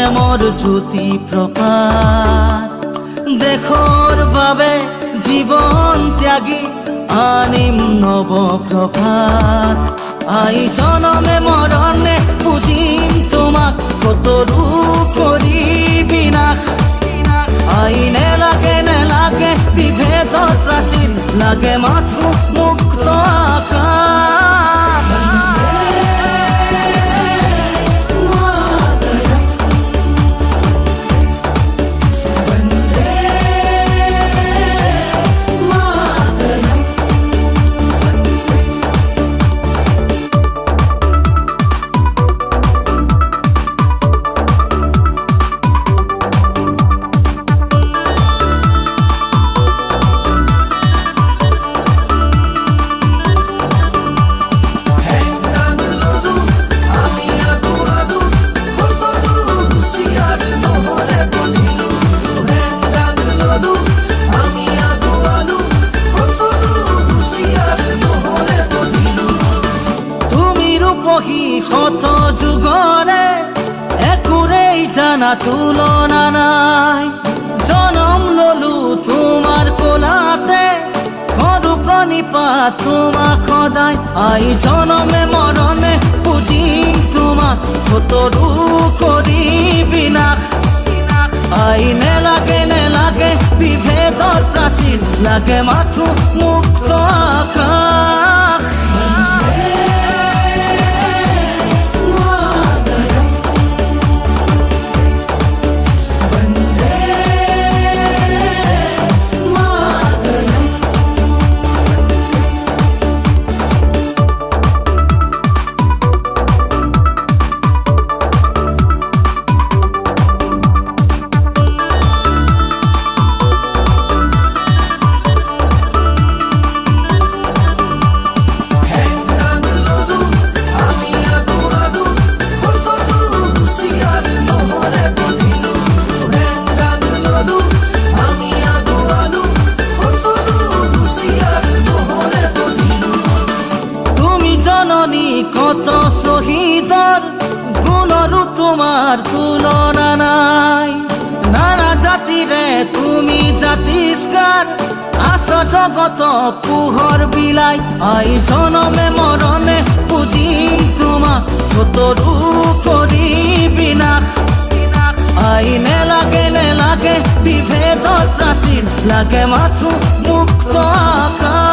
প্ৰেমৰ জ্যোতি প্ৰকাশ দেশৰ বাবে জীৱন ত্যাগী আনিম নৱ প্ৰভাত আই জনমে মৰণে পুজিম তোমাক কতৰু কৰি বিনাশ আই নেলাগে বিভেদৰ প্ৰাচীৰ লাগে মাথো মুক্ত আকাশ শত যুগৰে একোৰেই জানা তুলনা নাই জনম ললো তোমাৰ কোলাতে কৰো প্ৰণিপাত তোমাক সদায় আই জনমে মৰণে পুজিম তোমাক কতৰু কৰি বিনাশ আই নেলাগে বিভেদৰ প্ৰাচীৰ লাগে মাথো মুক্ত আকাশ কত শহীদৰ গুণৰো তোমাৰ তুলনা নাই নানা জাতিৰে তুমি জাতিষ্কাৰ আছ জগত পোহৰ বিলাই আই জনমে মৰণে পুজিম তোমাক কতৰু কৰি বিনাশ আই নেলাগে বিভেদৰ প্ৰাচীৰ লাগে মাথো মুক্ত আকাশ